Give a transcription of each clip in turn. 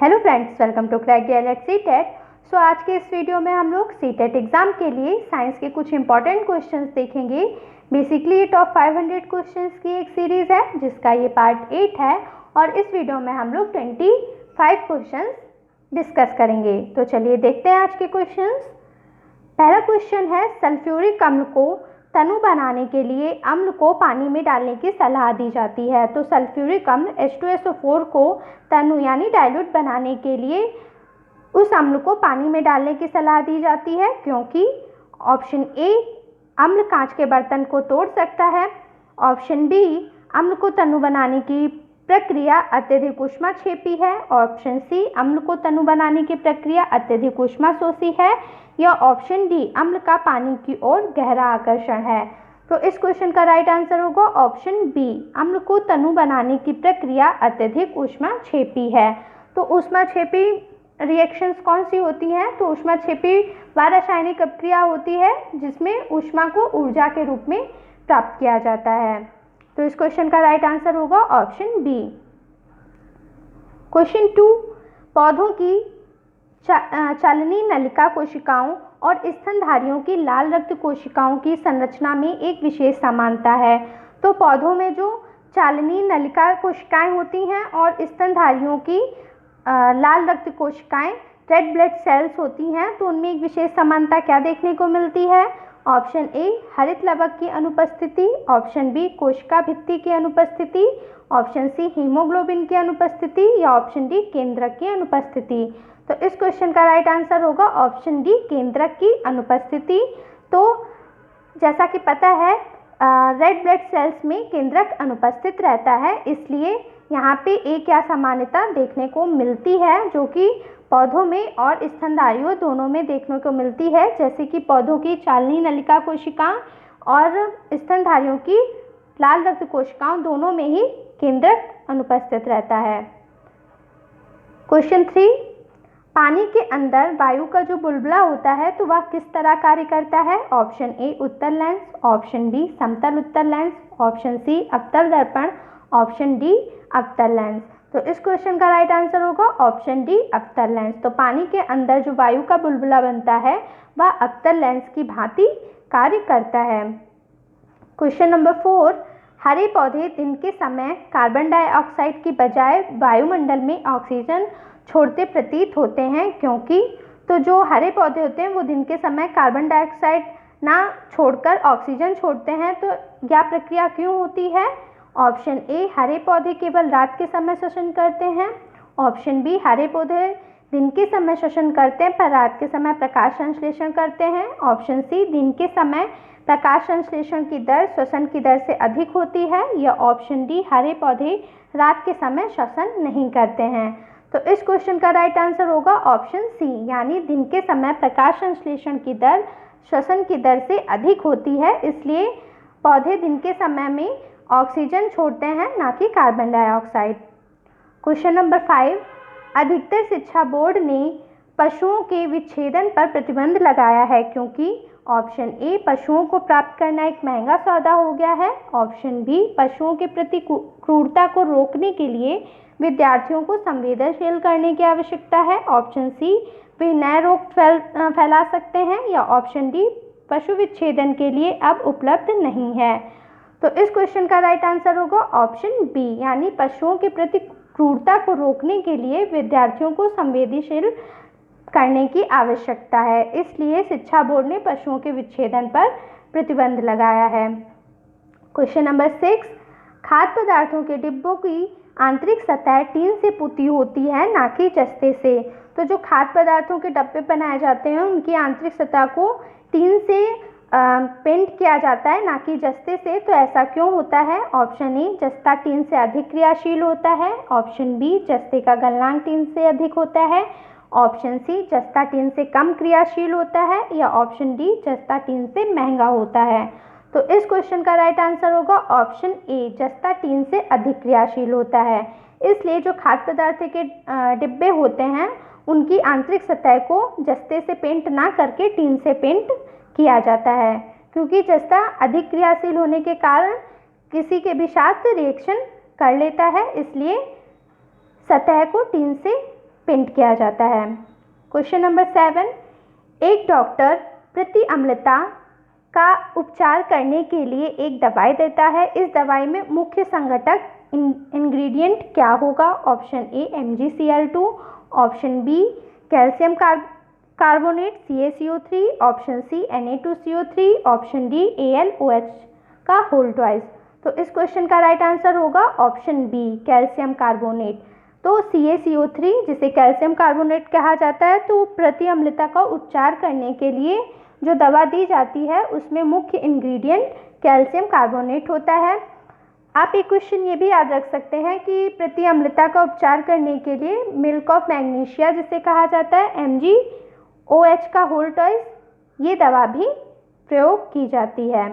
Hello friends, welcome to crack DElEd CTET. So आज के इस वीडियो में हम लोग सीटेट एग्जाम के लिए साइंस के कुछ इंपॉर्टेंट क्वेश्चंस देखेंगे। बेसिकली ये टॉप 500 क्वेश्चंस की एक सीरीज है जिसका ये पार्ट 8 है और इस वीडियो में हम लोग 25 क्वेश्चंस डिस्कस करेंगे। तो चलिए देखते हैं आज के क्वेश्चंस। पहला क्वेश्चन है, सल्फ्यूरिक अम्ल को तनु बनाने के लिए अम्ल को पानी में डालने की सलाह दी जाती है। तो सल्फ्यूरिक अम्ल H2SO4 को तनु यानी डाइल्यूट बनाने के लिए उस अम्ल को पानी में डालने की सलाह दी जाती है क्योंकि ऑप्शन ए, अम्ल कांच के बर्तन को तोड़ सकता है। ऑप्शन बी, अम्ल को तनु बनाने की प्रक्रिया अत्यधिक ऊष्माक्षेपी है। ऑप्शन सी, अम्ल को तनु बनाने की प्रक्रिया अत्यधिक ऊष्माशोषी है। या ऑप्शन डी, अम्ल का पानी की ओर गहरा आकर्षण है। तो इस क्वेश्चन का राइट आंसर होगा ऑप्शन बी, अम्ल को तनु बनाने की प्रक्रिया अत्यधिक ऊष्माक्षेपी है। तो ऊष्माक्षेपी रिएक्शंस कौन सी होती हैं? तो ऊष्माक्षेपी वह रासायनिक अभिक्रिया होती है जिसमें ऊष्मा को ऊर्जा के रूप में प्राप्त किया जाता है। तो इस क्वेश्चन का राइट आंसर होगा ऑप्शन बी। क्वेश्चन 2, पौधों की चालनी नलिका कोशिकाओं और स्तनधारियों की लाल रक्त कोशिकाओं की संरचना में एक विशेष समानता है। तो पौधों में जो चालनी नलिका कोशिकाएं होती हैं और स्तनधारियों की लाल रक्त कोशिकाएं रेड ब्लड सेल्स होती हैं, तो उनमें एक विशेष समानता क्या देखने को मिलती है? ऑप्शन ए, हरित लवक की अनुपस्थिति। ऑप्शन बी, कोशिका भित्ति की अनुपस्थिति। ऑप्शन सी, हीमोग्लोबिन की अनुपस्थिति। या ऑप्शन डी, केंद्रक की अनुपस्थिति। तो इस क्वेश्चन का राइट आंसर होगा ऑप्शन डी, केंद्रक की अनुपस्थिति। तो जैसा कि पता है रेड ब्लड सेल्स में केंद्रक अनुपस्थित रहता है, इसलिए यहाँ पे एक क्या समानता देखने को मिलती है जो कि पौधों में और स्तनधारियों दोनों में देखने को मिलती है। जैसे कि पौधों की चालनी नलिका कोशिका और स्तनधारियों की लाल रक्त कोशिकाओं दोनों में ही केंद्रक अनुपस्थित रहता है। क्वेश्चन 3, पानी के अंदर वायु का जो बुलबुला होता है तो वह किस तरह कार्य करता है? ऑप्शन ए, उत्तल लेंस। ऑप्शन बी, समतल उत्तल लेंस। ऑप्शन सी, अवतल दर्पण। ऑप्शन डी, अवतल लेंस। तो इस क्वेश्चन का राइट आंसर होगा ऑप्शन डी, अवतल लेंस। तो पानी के अंदर जो वायु का बुलबुला बनता है वह अवतल लेंस की भांति कार्य करता है। क्वेश्चन नंबर 4, हरे पौधे दिन के समय कार्बन डाइऑक्साइड की बजाय वायुमंडल में ऑक्सीजन छोड़ते प्रतीत होते हैं क्योंकि? तो जो हरे पौधे होते हैं वो दिन के समय कार्बन डाइऑक्साइड ना छोड़कर ऑक्सीजन छोड़ते हैं, तो यह प्रक्रिया क्यों होती है? ऑप्शन ए, हरे पौधे केवल रात के समय श्वसन करते हैं। ऑप्शन बी, हरे पौधे दिन के समय श्वसन करते हैं पर रात के समय प्रकाश संश्लेषण करते हैं। ऑप्शन सी, दिन के समय प्रकाश संश्लेषण की दर श्वसन की दर से अधिक होती है। या ऑप्शन डी, हरे पौधे रात के समय श्वसन नहीं करते हैं। तो इस क्वेश्चन का राइट आंसर होगा ऑप्शन सी, यानी दिन के समय प्रकाश संश्लेषण की दर श्वसन की दर से अधिक होती है, इसलिए पौधे दिन के समय में ऑक्सीजन छोड़ते हैं, ना कि कार्बन डाइऑक्साइड। क्वेश्चन नंबर 5, अधिकतर शिक्षा बोर्ड ने पशुओं के विच्छेदन पर प्रतिबंध लगाया है क्योंकि? ऑप्शन ए, पशुओं को प्राप्त करना एक महंगा सौदा हो गया है। ऑप्शन बी, पशुओं के प्रति क्रूरता को रोकने के लिए विद्यार्थियों को संवेदनशील करने की आवश्यकता है। ऑप्शन सी, वे नए रोग फैला सकते हैं। या ऑप्शन डी, पशु विच्छेदन के लिए अब उपलब्ध नहीं है। तो इस क्वेश्चन का राइट आंसर होगा ऑप्शन बी, यानी पशुओं के प्रति क्रूरता को रोकने के लिए विद्यार्थियों को संवेदनशील करने की आवश्यकता है, इसलिए शिक्षा बोर्ड ने पशुओं के विच्छेदन पर प्रतिबंध लगाया है। क्वेश्चन नंबर 6, खाद्य पदार्थों के डिब्बों की आंतरिक सतह टीन से पुती होती है, ना कि जस्ते से। तो जो खाद्य पदार्थों के डब्बे बनाए जाते हैं उनकी आंतरिक सतह को टीन से पेंट किया जाता है, ना कि जस्ते से। तो ऐसा क्यों होता है? ऑप्शन ए, जस्ता टीन से अधिक क्रियाशील होता है। ऑप्शन बी, जस्ते का गलनांक टीन से अधिक होता है। ऑप्शन सी, जस्ता टीन से कम क्रियाशील होता है। या ऑप्शन डी, जस्ता टीन से महंगा होता है। तो इस क्वेश्चन का राइट आंसर होगा ऑप्शन ए, जस्ता टीन से अधिक क्रियाशील होता है, इसलिए जो खाद्य पदार्थ के डिब्बे होते हैं उनकी आंतरिक सतह को जस्ते से पेंट ना करके टीन से पेंट किया जाता है, क्योंकि जस्ता अधिक क्रियाशील होने के कारण किसी के भी साथ रिएक्शन कर लेता है, इसलिए सतह को टीन से पिंड किया जाता है। क्वेश्चन नंबर 7, एक डॉक्टर प्रति अम्लता का उपचार करने के लिए एक दवाई देता है। इस दवाई में मुख्य संघटक इंग्रेडिएंट क्या होगा? Option A MgCl2, option B calcium carbonate CaCO3, option C Na2CO3, option D AlOH का होल ट्वाइस। तो इस क्वेश्चन का राइट आंसर होगा ऑप्शन बी कैल्शियम कार्बोनेट। तो CaCO3 जिसे कैल्शियम कार्बोनेट कहा जाता है, तो प्रति अम्लता का उपचार करने के लिए जो दवा दी जाती है उसमें मुख्य इंग्रेडिएंट कैल्शियम कार्बोनेट होता है। आप एक क्वेश्चन ये भी याद रख सकते हैं कि प्रति अम्लता का उपचार करने के लिए मिल्क ऑफ मैग्नीशिया जिसे कहा जाता है MgOH का होल ट्वाइस, ये दवा भी प्रयोग की जाती है।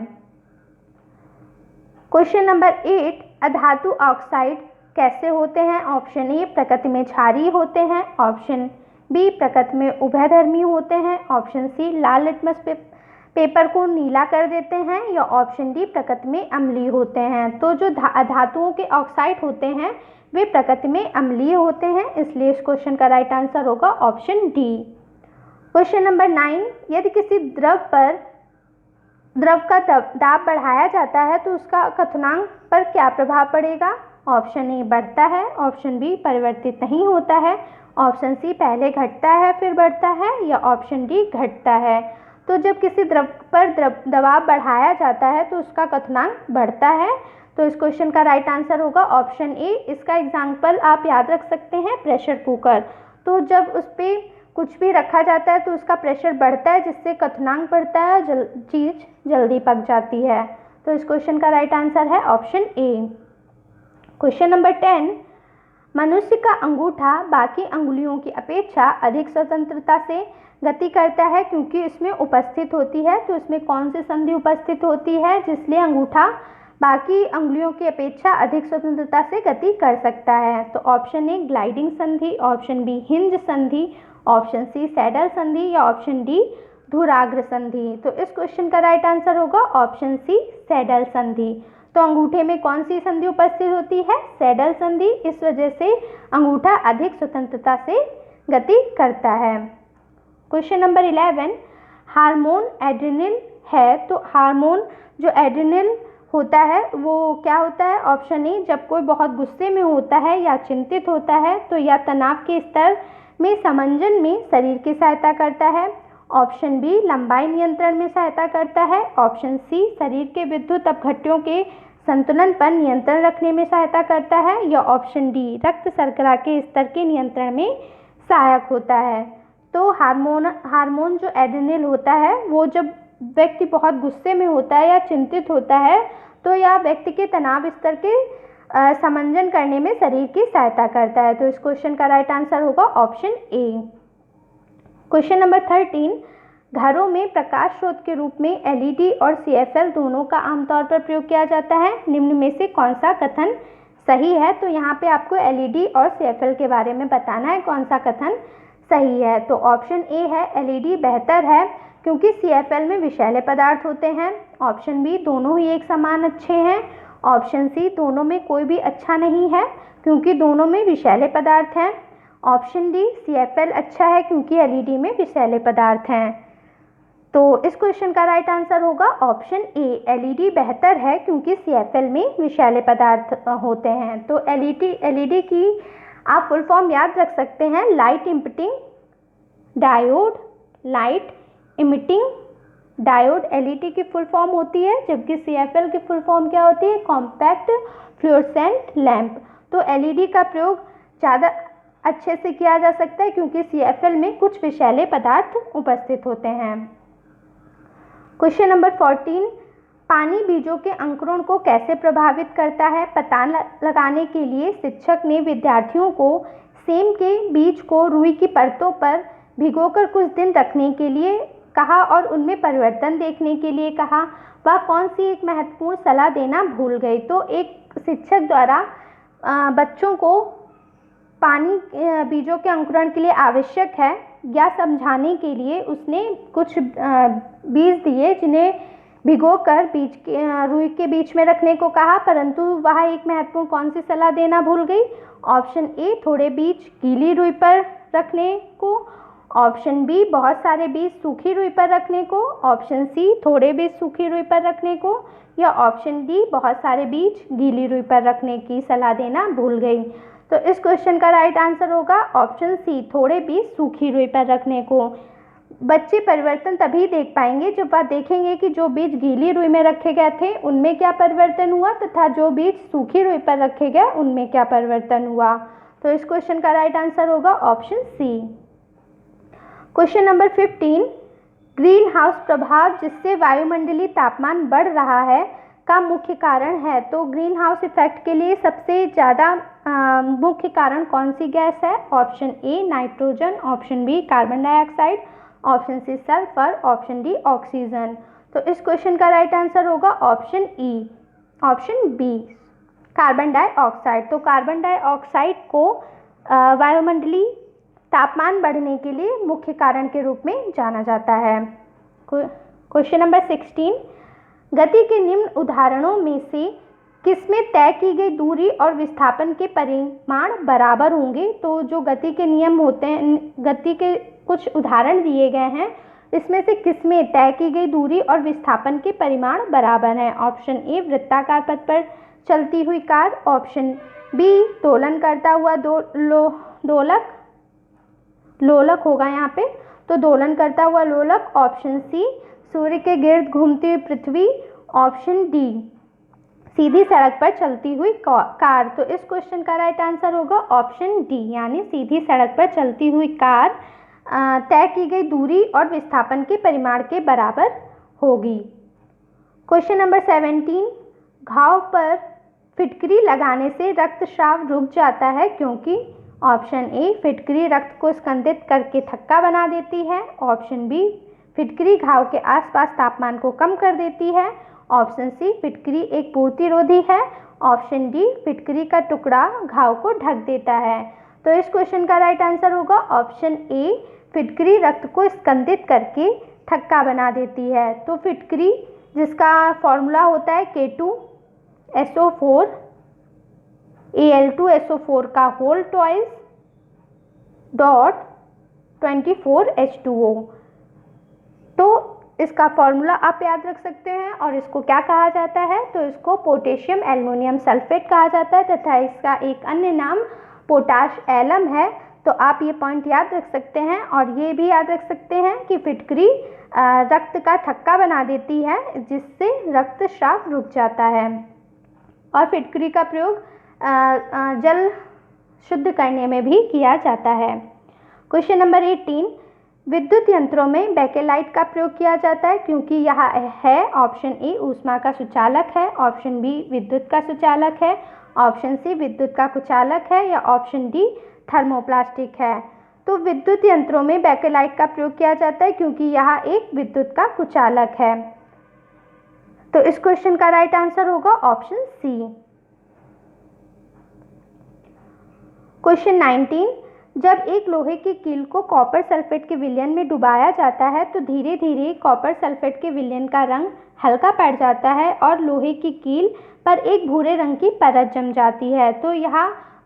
क्वेश्चन नंबर 8, अधातु ऑक्साइड कैसे होते हैं? ऑप्शन ए प्रकृति में क्षारीय होते हैं, ऑप्शन बी प्रकृति में उभयधर्मी होते हैं, ऑप्शन सी लाल लिटमस पेपर को नीला कर देते हैं, या ऑप्शन डी प्रकृति में अम्लीय होते हैं। तो जो धातुओं के ऑक्साइड होते हैं वे प्रकृति में अम्लीय होते हैं, इसलिए इस क्वेश्चन का राइट आंसर होगा ऑप्शन डी। क्वेश्चन नंबर 9, यदि किसी द्रव का दाब बढ़ाया जाता है तो उसका क्वथनांक पर क्या प्रभाव पड़ेगा? ऑप्शन ए बढ़ता है, ऑप्शन बी परिवर्तित नहीं होता है, ऑप्शन सी पहले घटता है फिर बढ़ता है, या ऑप्शन डी घटता है। तो जब किसी द्रव पर दबाव बढ़ाया जाता है तो उसका क्वथनांक बढ़ता है। तो इस क्वेश्चन का राइट आंसर होगा ऑप्शन ए। इसका एग्जाम्पल आप याद रख सकते हैं प्रेशर कुकर। तो जब उस पर कुछ भी रखा जाता है तो उसका प्रेशर बढ़ता है जिससे क्वथनांक बढ़ता है, चीज़ जल्दी पक जाती है। तो इस क्वेश्चन का राइट आंसर है ऑप्शन ए। क्वेश्चन नंबर 10, मनुष्य का अंगूठा बाकी अंगुलियों की अपेक्षा अधिक स्वतंत्रता से गति करता है क्योंकि इसमें उपस्थित होती है। तो इसमें कौन सी संधि उपस्थित होती है जिसलिए अंगूठा बाकी अंगुलियों की अपेक्षा अधिक स्वतंत्रता से गति कर सकता है? तो ऑप्शन ए ग्लाइडिंग संधि, ऑप्शन बी हिंज संधि, ऑप्शन सी सैडल संधि, या ऑप्शन डी धुराग्र संधि। तो इस क्वेश्चन का राइट आंसर होगा ऑप्शन सी सैडल संधि। तो अंगूठे में कौन सी संधि उपस्थित होती है? सैडल संधि। इस वजह से अंगूठा अधिक स्वतंत्रता से गति करता है। क्वेश्चन नंबर 11, हार्मोन एड्रेनल है, तो हार्मोन जो एड्रेनल होता है वो क्या होता है? ऑप्शन ए जब कोई बहुत गुस्से में होता है या चिंतित होता है तो या तनाव के स्तर में समंजन में शरीर की सहायता करता है, ऑप्शन बी लंबाई नियंत्रण में सहायता करता है, ऑप्शन सी शरीर के विद्युत अपघट्यों के संतुलन पर नियंत्रण रखने में सहायता करता है, या ऑप्शन डी रक्त शर्करा के स्तर के नियंत्रण में सहायक होता है। तो हार्मोन जो एड्रेनल होता है वो जब व्यक्ति बहुत गुस्से में होता है या चिंतित होता है तो यह व्यक्ति के तनाव स्तर के समंजन करने में शरीर की सहायता करता है। तो इस क्वेश्चन का राइट आंसर होगा ऑप्शन ए। क्वेश्चन नंबर 13, घरों में प्रकाश स्रोत के रूप में LED और CFL दोनों का आमतौर पर प्रयोग किया जाता है, निम्न में से कौन सा कथन सही है? तो यहाँ पे आपको LED और CFL के बारे में बताना है कौन सा कथन सही है। तो ऑप्शन ए है LED बेहतर है क्योंकि CFL में विषैले पदार्थ होते हैं, ऑप्शन बी दोनों ही एक समान अच्छे हैं, ऑप्शन सी दोनों में कोई भी अच्छा नहीं है क्योंकि दोनों में विषैले पदार्थ हैं, ऑप्शन डी CFL अच्छा है क्योंकि LED में विषैले पदार्थ हैं। तो इस क्वेश्चन का राइट आंसर होगा ऑप्शन ए LED बेहतर है क्योंकि CFL में विषैले पदार्थ होते हैं। तो LED की आप फुल फॉर्म याद रख सकते हैं, light emitting diode, light emitting diode LED की फुल फॉर्म होती है, जबकि CFL की फुल फॉर्म क्या होती है? Compact fluorescent lamp. तो LED का प्रयोग ज़्यादा अच्छे से किया जा सकता है क्योंकि CFL में कुछ विषैले पदार्थ उपस्थित होते हैं। क्वेश्चन नंबर 14, पानी बीजों के अंकुरण को कैसे प्रभावित करता है? पता लगाने के लिए शिक्षक ने विद्यार्थियों को सेम के बीज को रुई की परतों पर भिगोकर कुछ दिन रखने के लिए कहा और उनमें परिवर्तन देखने के लिए कहा। वह कौन सी एक महत्वपूर्ण सलाह देना भूल गई? तो एक शिक्षक द्वारा बच्चों को पानी बीजों के अंकुरण के लिए आवश्यक है या समझाने के लिए उसने कुछ बीज दिए जिन्हें भिगोकर रुई के बीच में रखने को कहा, परंतु वह एक महत्वपूर्ण कौन सी सलाह देना भूल गई? ऑप्शन ए थोड़े बीज गीली रुई पर रखने को, ऑप्शन बी बहुत सारे बीज सूखी रुई पर रखने को, ऑप्शन सी थोड़े बीज सूखी रुई पर रखने को, या ऑप्शन डी बहुत सारे बीज गीली रुई पर रखने की सलाह देना भूल गई। तो इस क्वेश्चन का राइट आंसर होगा ऑप्शन सी थोड़े बीज सूखी रुई पर रखने को। बच्चे परिवर्तन तभी देख पाएंगे जब वह देखेंगे कि जो बीज गीली रुई में रखे गए थे उनमें क्या परिवर्तन हुआ तथा जो बीज सूखी रुई पर रखे गए उनमें क्या परिवर्तन हुआ। तो इस क्वेश्चन का राइट आंसर होगा option C. Question number 15, green house प्रभाव जिससे वायुमंडलीय तापमान बढ़ रहा है का मुख्य कारण है। तो ग्रीन हाउस इफेक्ट के लिए सबसे ज़्यादा मुख्य कारण कौन सी गैस है? Option A nitrogen, option B carbon dioxide, option C sulphur, option D oxygen. तो इस क्वेश्चन का राइट आंसर होगा option E, option B carbon dioxide. तो कार्बन डाइऑक्साइड को वायुमंडलीय तापमान बढ़ने के लिए मुख्य कारण के रूप में जाना जाता है। क्वेश्चन नंबर 16, गति के निम्न उदाहरणों में से किसमें तय की गई दूरी और विस्थापन के परिमाण बराबर होंगे? तो जो गति के नियम होते हैं, गति के कुछ उदाहरण दिए गए हैं, इसमें से किसमें तय की गई दूरी और विस्थापन के परिमाण बराबर हैं? ऑप्शन ए वृत्ताकार पथ पर चलती हुई कार, ऑप्शन बी दोलन करता हुआ लोलक होगा यहाँ पे, तो दोलन करता हुआ लोलक, ऑप्शन सी सूर्य के गिर्द घूमती हुई पृथ्वी, ऑप्शन डी सीधी सड़क पर चलती हुई कार। तो इस क्वेश्चन का राइट आंसर होगा ऑप्शन डी, यानी सीधी सड़क पर चलती हुई कार तय की गई दूरी और विस्थापन के परिमाण के बराबर होगी। क्वेश्चन नंबर 17, घाव पर फिटकरी लगाने से रक्तस्राव रुक जाता है क्योंकि? ऑप्शन ए फिटकरी रक्त को स्कंदित करके थक्का बना देती है, ऑप्शन बी फिटकरी घाव के आसपास तापमान को कम कर देती है, ऑप्शन सी फिटकरी एक पूर्तिरोधी है, ऑप्शन डी फिटकरी का टुकड़ा घाव को ढक देता है। तो इस क्वेश्चन का राइट आंसर होगा ऑप्शन ए फिटकरी रक्त को स्कंदित करके थक्का बना देती है। तो फिटकरी जिसका फॉर्मूला होता है K2SO4 Al2SO4 का होल ट्वाइस डॉट 24H2O। तो इसका फॉर्मूला आप याद रख सकते हैं और इसको क्या कहा जाता है? तो इसको पोटेशियम एल्युमिनियम सल्फेट कहा जाता है तथा इसका एक अन्य नाम पोटाश एलम है। तो आप ये पॉइंट याद रख सकते हैं और ये भी याद रख सकते हैं कि फिटकरी रक्त का थक्का बना देती है जिससे रक्तस्राव रुक जाता है। और फिटकरी का प्रयोग जल शुद्ध करने में भी किया जाता है। क्वेश्चन नंबर 18, विद्युत यंत्रों में बैकेलाइट का प्रयोग किया जाता है क्योंकि यह है? ऑप्शन ए ऊष्मा का सुचालक है, ऑप्शन बी विद्युत का सुचालक है, ऑप्शन सी विद्युत का कुचालक है, या ऑप्शन डी थर्मोप्लास्टिक है। तो विद्युत यंत्रों में बैकेलाइट का प्रयोग किया जाता है क्योंकि यह एक विद्युत का कुचालक है। तो इस क्वेश्चन का राइट आंसर होगा ऑप्शन सी। क्वेश्चन 19, जब एक लोहे की कील को कॉपर सल्फेट के विलयन में डुबाया जाता है तो धीरे धीरे कॉपर सल्फेट के विलयन का रंग हल्का पड़ जाता है और लोहे की कील पर एक भूरे रंग की परत जम जाती है। तो यह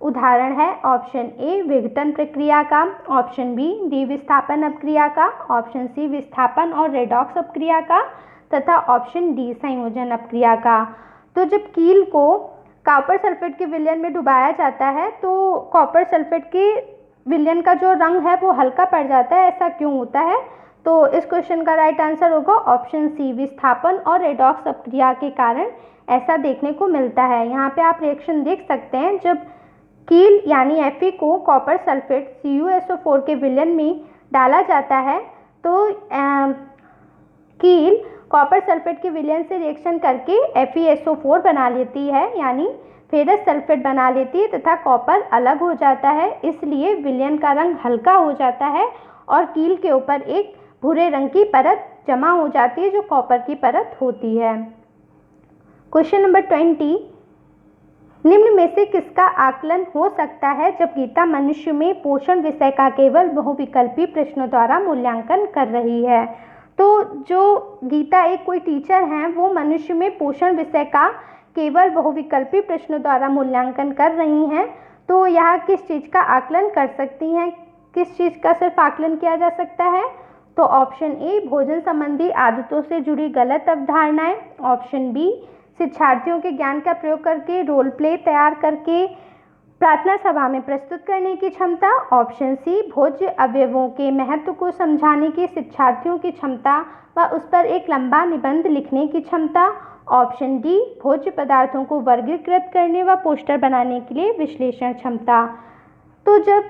उदाहरण है ऑप्शन ए विघटन प्रक्रिया का, ऑप्शन बी द्विविस्थापन अपक्रिया का, ऑप्शन सी विस्थापन और रेडॉक्स अपक्रिया का, तथा ऑप्शन डी संयोजन अपक्रिया का। तो जब कील को कॉपर सल्फेट के विलयन में डुबाया जाता है तो कॉपर सल्फेट के विलयन का जो रंग है वो हल्का पड़ जाता है। ऐसा क्यों होता है? तो इस क्वेश्चन का राइट आंसर होगा ऑप्शन सी विस्थापन और रेडॉक्स अपक्रिया के कारण ऐसा देखने को मिलता है। यहाँ पे आप रिएक्शन देख सकते हैं, जब कील यानी Fe को कॉपर सल्फेट CuSO4 के विलयन में डाला जाता है तो कील कॉपर सल्फेट के विलयन से रिएक्शन करके FeSO4 बना लेती है, यानी फेरस सल्फेट बना लेती है तथा कॉपर अलग हो जाता है। इसलिए विलयन का रंग हल्का हो जाता है और कील के ऊपर एक भूरे रंग की परत जमा हो जाती है जो कॉपर की परत होती है। क्वेश्चन नंबर 20, निम्न में से किसका आकलन हो सकता है जब गीता मनुष्य में पोषण विषय का केवल बहुविकल्पी प्रश्नों द्वारा मूल्यांकन कर रही है? तो जो गीता एक कोई टीचर हैं वो मनुष्य में पोषण विषय का केवल बहुविकल्पी प्रश्नों द्वारा मूल्यांकन कर रही हैं। तो यह किस चीज़ का आकलन कर सकती हैं? किस चीज़ का सिर्फ आकलन किया जा सकता है? तो ऑप्शन ए भोजन संबंधी आदतों से जुड़ी गलत अवधारणाएं, ऑप्शन बी शिक्षार्थियों के ज्ञान का प्रयोग करके रोल प्ले तैयार करके प्रार्थना सभा में प्रस्तुत करने की क्षमता, ऑप्शन सी भोज्य अवयवों के महत्व को समझाने की शिक्षार्थियों की क्षमता व उस पर एक लंबा निबंध लिखने की क्षमता, ऑप्शन डी भोज्य पदार्थों को वर्गीकृत करने व पोस्टर बनाने के लिए विश्लेषण क्षमता। तो जब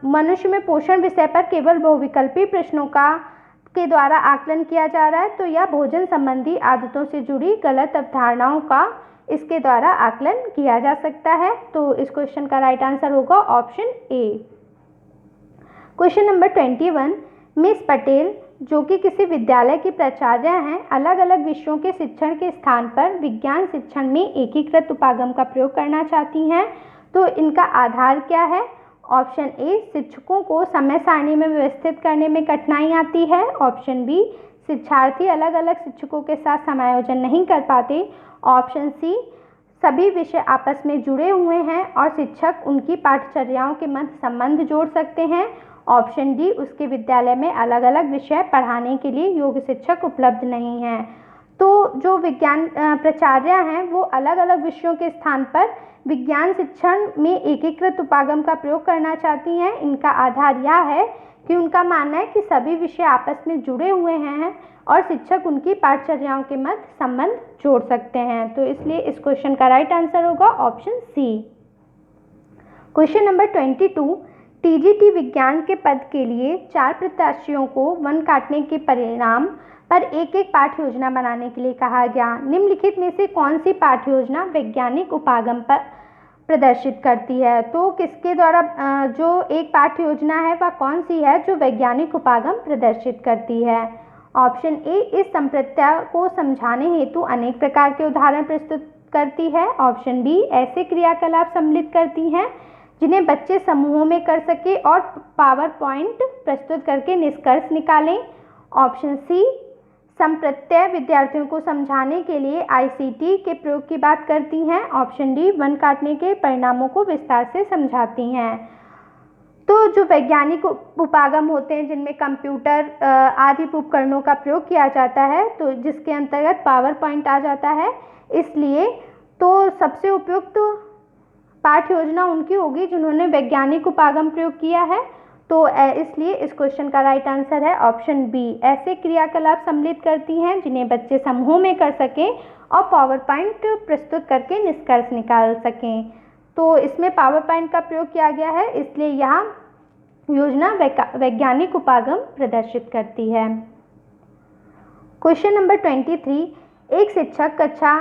मनुष्य में पोषण विषय पर केवल बहुविकल्पी प्रश्नों के द्वारा आकलन किया जा रहा है, तो यह भोजन संबंधी आदतों से जुड़ी गलत अवधारणाओं का इसके द्वारा आकलन किया जा सकता है। तो इस क्वेश्चन का राइट आंसर होगा option A. Question number 21, miss Patel जो कि किसी विद्यालय की प्राचार्य हैं, अलग अलग विषयों के शिक्षण के स्थान पर विज्ञान शिक्षण में एकीकृत उपागम का प्रयोग करना चाहती हैं। तो इनका आधार क्या है? ऑप्शन ए शिक्षकों को समय सारणी में व्यवस्थित करने में कठिनाई आती है, ऑप्शन बी शिक्षार्थी अलग अलग शिक्षकों के साथ समायोजन नहीं कर पाते, ऑप्शन सी सभी विषय आपस में जुड़े हुए हैं और शिक्षक उनकी पाठचर्याओं के मध्य संबंध जोड़ सकते हैं, ऑप्शन डी उसके विद्यालय में अलग अलग विषय पढ़ाने के लिए योग्य शिक्षक उपलब्ध नहीं हैं। तो जो विज्ञान प्राचार्य हैं वो अलग अलग विषयों के स्थान पर विज्ञान शिक्षण में एकीकृत उपागम का प्रयोग करना चाहती हैं। इनका आधार यह है कि उनका मानना है कि सभी विषय आपस में जुड़े हुए हैं और शिक्षक उनकी पाठचर्याओं के मध्य संबंध जोड़ सकते हैं। तो इसलिए इस क्वेश्चन का राइट आंसर होगा option C. Question number 22, TGT विज्ञान के पद के लिए 4 प्रत्याशियों को वन काटने के परिणाम पर एक एक पाठ्य योजना बनाने के लिए कहा गया। निम्नलिखित में से कौन सी पाठ्य योजना वैज्ञानिक उपागम पर प्रदर्शित करती है? तो किसके द्वारा जो एक पाठ्य योजना है वह कौन सी है जो वैज्ञानिक उपागम प्रदर्शित करती है? ऑप्शन ए इस संप्रत्या को समझाने हेतु अनेक प्रकार के उदाहरण प्रस्तुत करती है, ऑप्शन बी ऐसे क्रियाकलाप सम्मिलित करती हैं जिन्हें बच्चे समूहों में कर सके और पावर पॉइंट प्रस्तुत करके निष्कर्ष निकालें, ऑप्शन सी संप्रत्यय विद्यार्थियों को समझाने के लिए आईसीटी के प्रयोग की बात करती हैं, ऑप्शन डी वन काटने के परिणामों को विस्तार से समझाती हैं। तो जो वैज्ञानिक उपागम होते हैं जिनमें कंप्यूटर आदि उपकरणों का प्रयोग किया जाता है, तो जिसके अंतर्गत पावर पॉइंट आ जाता है, इसलिए तो सबसे उपयुक्त पाठ्य योजना उनकी होगी जिन्होंने वैज्ञानिक उपागम प्रयोग किया है। तो इसलिए इस क्वेश्चन का राइट आंसर है ऑप्शन बी ऐसे क्रियाकलाप सम्मिलित करती हैं जिन्हें बच्चे समूह में कर सकें और पावर पॉइंट प्रस्तुत करके निष्कर्ष निकाल सकें। तो इसमें पावर पॉइंट का प्रयोग किया गया है, इसलिए यहाँ योजना वैज्ञानिक उपागम प्रदर्शित करती है। क्वेश्चन नंबर 23, एक शिक्षक कक्षा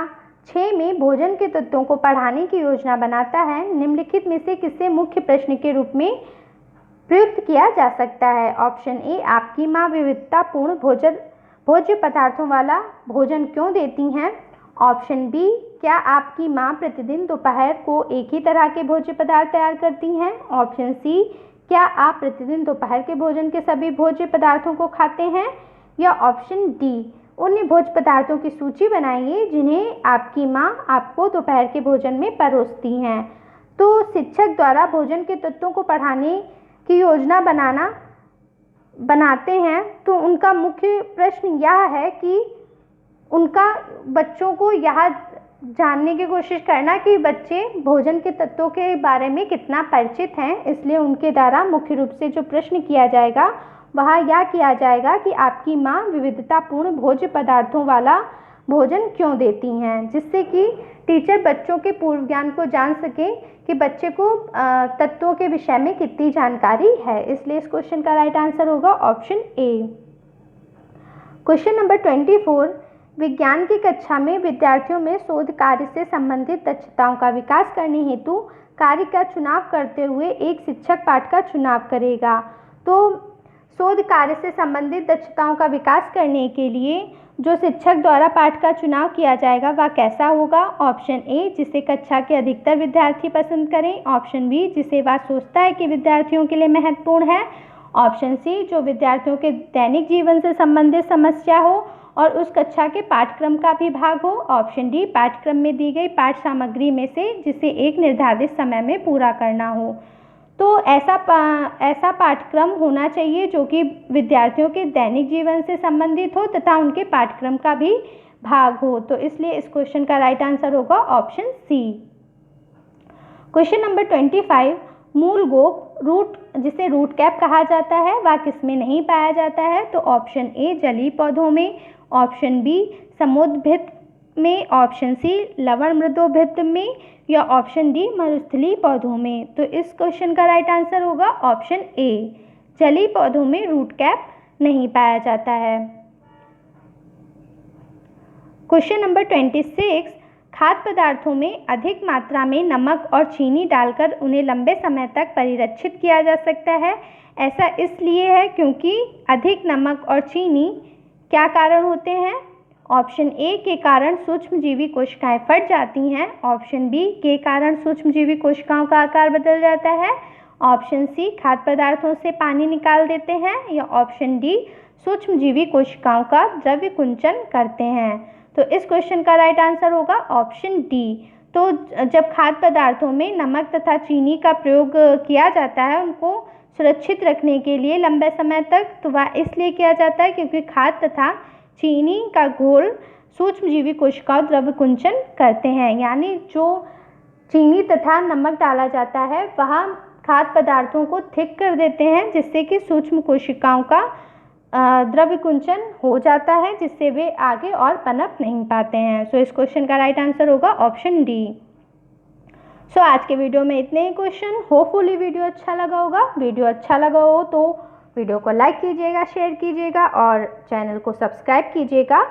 6 में भोजन के तत्वों को पढ़ाने की योजना बनाता है। निम्नलिखित में से किसे मुख्य प्रश्न के रूप में प्रयुक्त किया जा सकता है? ऑप्शन ए आपकी माँ विविधतापूर्ण भोज्य पदार्थों वाला भोजन क्यों देती हैं, ऑप्शन बी क्या आपकी माँ प्रतिदिन दोपहर को एक ही तरह के भोज्य पदार्थ तैयार करती हैं, ऑप्शन सी क्या आप प्रतिदिन दोपहर के भोजन के सभी भोज्य पदार्थों को खाते हैं, या ऑप्शन डी उन भोज्य पदार्थों की सूची बनाइए जिन्हें आपकी माँ आपको दोपहर के भोजन में परोसती हैं। तो शिक्षक द्वारा भोजन के तत्वों को पढ़ाने की योजना बनाते हैं तो उनका मुख्य प्रश्न यह है कि उनका बच्चों को यह जानने की कोशिश करना कि बच्चे भोजन के तत्वों के बारे में कितना परिचित हैं। इसलिए उनके द्वारा मुख्य रूप से जो प्रश्न किया जाएगा वह यह किया जाएगा कि आपकी माँ विविधतापूर्ण भोज्य पदार्थों वाला भोजन क्यों देती हैं, जिससे कि टीचर बच्चों के पूर्व ज्ञान को जान सके कि बच्चे को तत्वों के विषय में कितनी जानकारी है। इसलिए इस क्वेश्चन का राइट आंसर होगा ऑप्शन ए। क्वेश्चन नंबर 24, विज्ञान की कक्षा में विद्यार्थियों में शोध कार्य से संबंधित दक्षताओं का विकास करने हेतु कार्य का चुनाव करते हुए एक शिक्षक पाठ का चुनाव करेगा। तो शोध कार्य से संबंधित दक्षताओं का विकास करने के लिए जो शिक्षक द्वारा पाठ का चुनाव किया जाएगा वह कैसा होगा? ऑप्शन ए जिसे कक्षा के अधिकतर विद्यार्थी पसंद करें, ऑप्शन बी जिसे वह सोचता है कि विद्यार्थियों के लिए महत्वपूर्ण है, ऑप्शन सी जो विद्यार्थियों के दैनिक जीवन से संबंधित समस्या हो और उस कक्षा के पाठ्यक्रम का भी भाग हो, ऑप्शन डी पाठ्यक्रम में दी गई पाठ सामग्री में से जिसे एक निर्धारित समय में पूरा करना हो। तो ऐसा पाठ्यक्रम होना चाहिए जो कि विद्यार्थियों के दैनिक जीवन से संबंधित हो तथा उनके पाठ्यक्रम का भी भाग हो। तो इसलिए इस क्वेश्चन का राइट आंसर होगा ऑप्शन सी। क्वेश्चन नंबर 25, मूल गोप रूट जिसे रूट कैप कहा जाता है वह किसमें नहीं पाया जाता है? तो ऑप्शन ए जलीय पौधों में, ऑप्शन बी समुद्भित्त में, ऑप्शन सी लवण मृदोभित्त में या ऑप्शन डी मरुस्थलीय पौधों में। तो इस क्वेश्चन का राइट आंसर होगा ऑप्शन ए, जलीय पौधों में रूट कैप नहीं पाया जाता है। क्वेश्चन नंबर 26, खाद्य पदार्थों में अधिक मात्रा में नमक और चीनी डालकर उन्हें लंबे समय तक परिरक्षित किया जा सकता है। ऐसा इसलिए है क्योंकि अधिक नमक और चीनी क्या कारण होते हैं? ऑप्शन ए के कारण सूक्ष्मजीवी कोशिकाएं फट जाती हैं, ऑप्शन बी के कारण सूक्ष्मजीवी कोशिकाओं का आकार बदल जाता है, ऑप्शन सी खाद्य पदार्थों से पानी निकाल देते हैं या ऑप्शन डी सूक्ष्मजीवी कोशिकाओं का द्रव्य कुंचन करते हैं। तो इस क्वेश्चन का राइट आंसर होगा ऑप्शन डी। तो जब खाद्य पदार्थों में नमक तथा चीनी का प्रयोग किया जाता है उनको सुरक्षित रखने के लिए लंबे समय तक, तो वह इसलिए किया जाता है क्योंकि खाद्य तथा चीनी का घोल सूक्ष्मजीवी कोशिकाओं द्रव्य कुंचन करते हैं। यानी जो चीनी तथा नमक डाला जाता है वह खाद्य पदार्थों को थिक कर देते हैं जिससे कि सूक्ष्म कोशिकाओं का द्रव्य कुंचन हो जाता है, जिससे वे आगे और पनप नहीं पाते हैं। सो इस क्वेश्चन का राइट आंसर होगा ऑप्शन डी। सो आज के वीडियो में इतने ही क्वेश्चन। होपफुली वीडियो अच्छा लगा होगा। वीडियो अच्छा लगा हो तो वीडियो को लाइक कीजिएगा, शेयर कीजिएगा और चैनल को सब्सक्राइब कीजिएगा।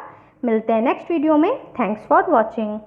मिलते हैं नेक्स्ट वीडियो में। Thanks for watching.